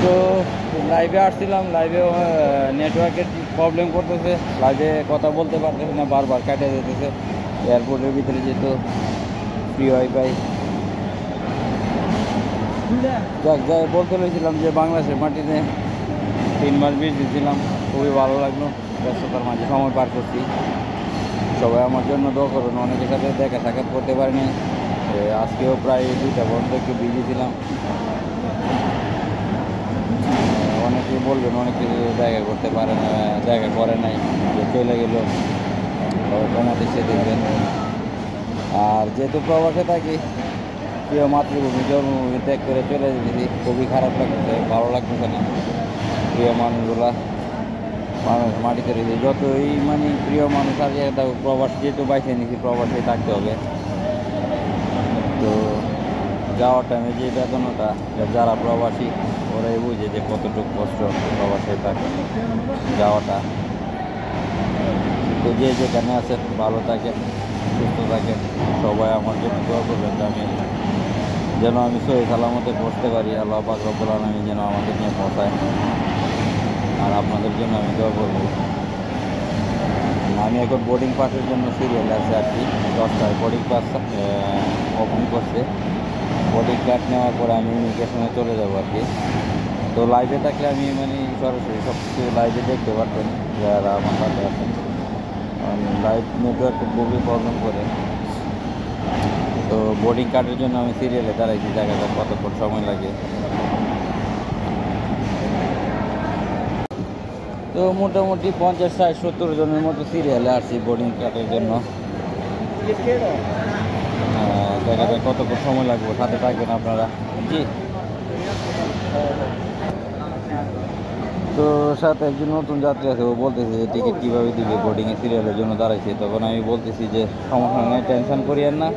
তো লাইভে আসছিলাম, লাইভে নেটওয়ার্কের প্রবলেম করতেছে, লাইভে কথা বলতে পারতেছে না, বারবার কাটে যেতেছে। এয়ারপোর্টের ভিতরে যেহেতু ফ্রি ওয়াইফাই, যাই বলতে পেরেছিলাম যে বাংলাদেশের মাটিতে 3 মাস বিশ দিয়েছিলাম, খুবই ভালো লাগলো। ব্যস্ততার মাঝে সময় পার করছি। সবাই আমার জন্য দোয়া করুন। অনেকের সাথে দেখা সাক্ষাৎ করতে পারিনি, আজকেও প্রায় 2টা পর্যন্ত একটু বিজি ছিলাম। অনেকে বলবেন অনেক কিছু দেখা করতে পারে না, দেখা করে নাই, যে চলে গেল, কমাতে সে দেখবেন। আর যেহেতু প্রবাসে থাকি, প্রিয় মাতৃভূমি জন্মভূমি ত্যাগ করে চলে যেতেছি, খুবই খারাপ লাগতেছে, ভালো লাগতেছে না। প্রিয় মানুষগুলা মানুষ মাটিতে রয়েছে, যতই মানে প্রিয় মানুষ আর প্রবাস যেহেতু বাইসে নিয়েছি, প্রবাসে থাকতে হবে। তো যাওয়ার টাইমে যে বেতনটা, যারা প্রবাসী ওরাই বুঝে যে কতটুকু কষ্ট প্রবাসে থাকে যাওয়াটা। তো যে যেখানে আছে ভালো থাকে, সুস্থ থাকে। সবাই আমার জন্য দোয়া করবেন যেন আমি সহি সালামতে পড়তে পারি। আল্লাহ পাক রব্বুল আলামিন যেন আমাদের নিয়ে পৌঁছায়। আর আপনাদের জন্য আমি দোয়া করব। আমি এখন বোর্ডিং পাসের জন্য সিরিয়ালে আছে আর কি। 10টায় বোর্ডিং পাস ওপেন করছে। বোর্ডিং কার্ড নেওয়ার পরে আমি ইমিগ্রেশনে চলে যাবো আর কি। তো লাইভে থাকলে আমি মানে সরাসরি সব কিছু লাইভে দেখতে পারতেন যারা আমার সাথে আছেন। লাইভ নেটওয়ার্ক খুবই প্রবলেম করে। তো বোর্ডিং কার্ডের জন্য আমি সিরিয়ালে দাঁড়াইছি, দেখা যাক কতক্ষণ সময় লাগে। তো মোটামুটি 50-60-70 জনের মতো সিরিয়ালে আসছি বোর্ডিং কার্ডের জন্য। দেখা যাক কতক্ষণ সময় লাগবে, সাথে থাকবেন আপনারা। জি, তো সাথে একজন নতুন যাত্রী আছে, ও বলতেছে যে টিকিট কীভাবে দিবে, বোর্ডিংয়ে সিরিয়ালের জন্য দাঁড়াইছে। তখন আমি বলতেছি যে সমস্যা নেই, টেনশন করিয়েন না,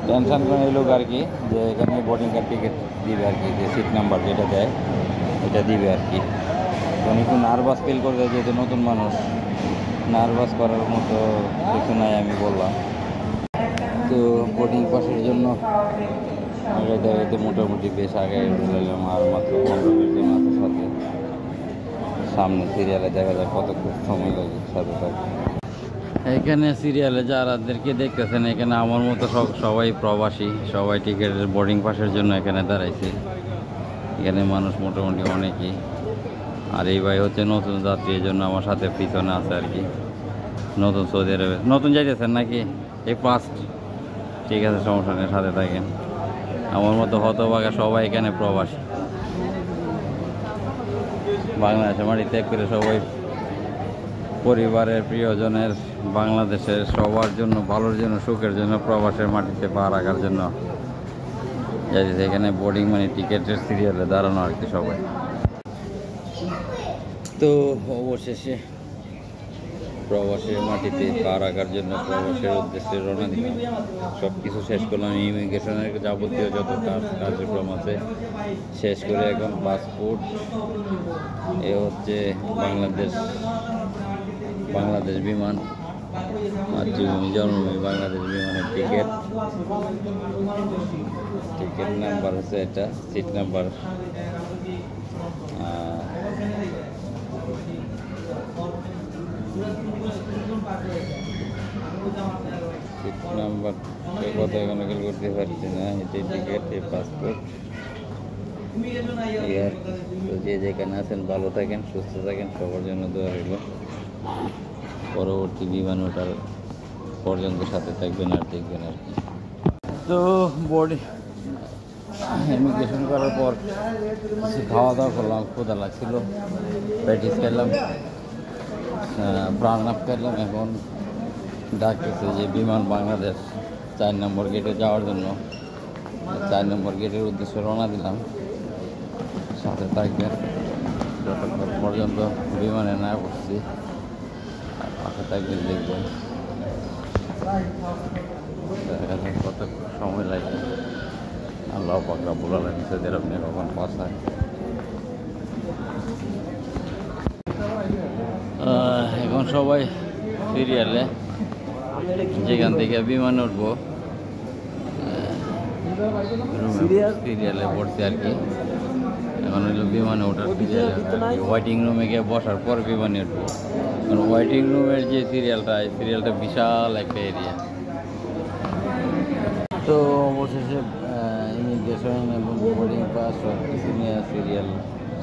টেনশন করে এই লোক আর কি, যে এখানে বোর্ডিং কার্ড টিকিট দিবে আর কি, যে সিট নাম্বার যেটা দেয় এটা দিবে আর কি। উনি একটু নার্ভাস ফিল করবে, যেহেতু নতুন মানুষ, নার্ভাস করার মতো কিছু নাই আমি বললাম। তো বোর্ডিং পাসের জন্য আগাইতে মোটামুটি বেশ আগে গেলাম, আর মাত্র 15-20 জন আছে সাথে। সামনে সিরিয়ালে দেখা যায় কতক্ষণ সময় লাগে, সাথে থাকে। এখানে সিরিয়ালে যারাদেরকে দেখতেছেন, এখানে আমার মতো সবাই প্রবাসী, সবাই টিকিটের বোর্ডিং পাসের জন্য এখানে দাঁড়াইছে। এখানে মানুষ মোটামুটি অনেকই। আর এই ভাই হচ্ছে নতুন যাত্রী, এই জন্য আমার সাথে পিছনে আছে আর কি। নতুন সৌদি আরবে নতুন যাইতেছেন নাকি? এই ফার্স্ট? ঠিক আছে, সমস্যা নেই, সাথে থাকেন। আমার মতো হতভাগা সবাই এখানে প্রবাসী, বাংলাদেশে মাটি ত্যাগ করে সবাই পরিবারের প্রিয়জনের, বাংলাদেশের সবার জন্য, ভালোর জন্য, সুখের জন্য প্রবাসের মাটিতে পা রাখার জন্য যাইতেছে। এখানে বোর্ডিং মানে টিকিটের সিরিয়ালে দাঁড়ানো আর কি সবাই। তো অবশেষে প্রবাসের মাটিতে পা রাখার জন্য প্রবাসের উদ্দেশ্যে রওনা দিলাম। সব কিছু শেষ করলাম, ইমিগ্রেশনের যাবতীয় যত কার্যক্রম আছে শেষ করে এখন পাসপোর্ট, এ হচ্ছে বাংলাদেশ বিমান, মাতৃভূমি জন্মভূমি বাংলাদেশ বিমানের টিকিট নাম্বার হচ্ছে এটা, সিট নাম্বার কথা এখনো খেয়াল করতে পারছি না। এটাই টিকিট, এই পাসপোর্ট। তো যে যেখানে আছেন ভালো থাকেন, সুস্থ থাকেন, সবার জন্য দোয়া রইল। পরবর্তী বিমান ওঠার পর্যন্ত সাথে থাকবেন আর দেখবেন আর কি। তো বোর্ড ইমিগ্রেশন করার পর খাওয়া দাওয়া করলাম, ক্ষুধা লাগছিল, প্যাটিস খেলাম, প্রাণ আপ খেলাম। এখন ডাকতেছে যে বিমান বাংলাদেশ 4 নম্বর গেটে যাওয়ার জন্য। 4 নম্বর গেটের উদ্দেশ্যে রওনা দিলাম, সাথে থাকবেন যতক্ষণ পর্যন্ত বিমানে না বসছি, আর পাশে থাকবেন, দেখবেন কত সময় লাগে। আল্লাহ পাক রব্বুল আলামিন সেদের আপনি কখন পৌঁছায়। এখন সবাই সিরিয়ালে, যেখান থেকে বিমানে উঠবো সিরিয়ালে পড়ছে আর কি। এখন হইলো বিমানে ওঠার সিরিয়াল, ওয়েটিং রুমে গিয়ে বসার পর বিমানে উঠবো। কারণ ওয়েটিং রুমের যে সিরিয়ালটা, এই সিরিয়ালটা বিশাল একটা এরিয়া। তো অবশেষে ইমিগ্রেশন এবং বোর্ডিং পাস সব কিছু নিয়ে সিরিয়াল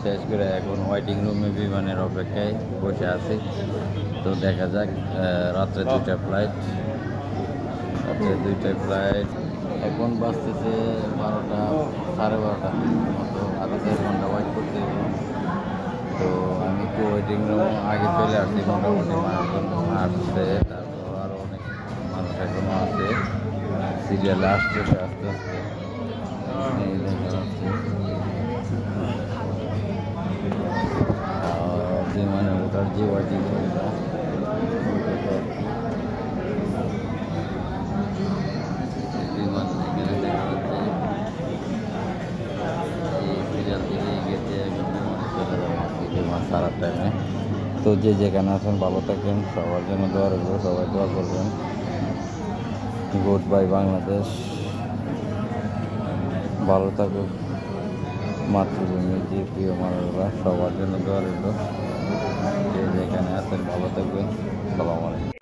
শেষ করে এখন ওয়েটিং রুমে বিমানের অপেক্ষায় বসে আছি। তো দেখা যাক, রাত্রে 2টা ফ্লাইট, এখন বাজতেছে 12টা, 12:30 মতো, আরও 1.5 ঘন্টা ওয়েট করতে হবে। তো আমি একটু ওয়েটিং রুম আগে চলে আসছি, মোটামুটি মানুষজন আসছে, তারপর আরও অনেক মানুষ এখনও আছে সিরিয়ালে আসতেছে আস্তে আস্তে। এই দেখা যাচ্ছে বিমানে ওঠার যে ওয়েটিং রুমটা, বিমান এখানে দেখা যাচ্ছে এই সিরিয়াল থেকে গেছে, এখন বিমানে চলে যাবে আর কি, বিমান ছাড়ার টাইমে। তো যে যেখানে আছেন ভালো থাকেন, সবার জন্য দোয়া রইল, সবাই দোয়া করবেন। গুড বাই বাংলাদেশ, ভালো থাকুক মাতৃভূমি, যে প্রিয় মানুষরা, সবার জন্য দোয়া রইল। যে যেখানে আছেন ভালো থাকবেন। সালাম আলাইকুম।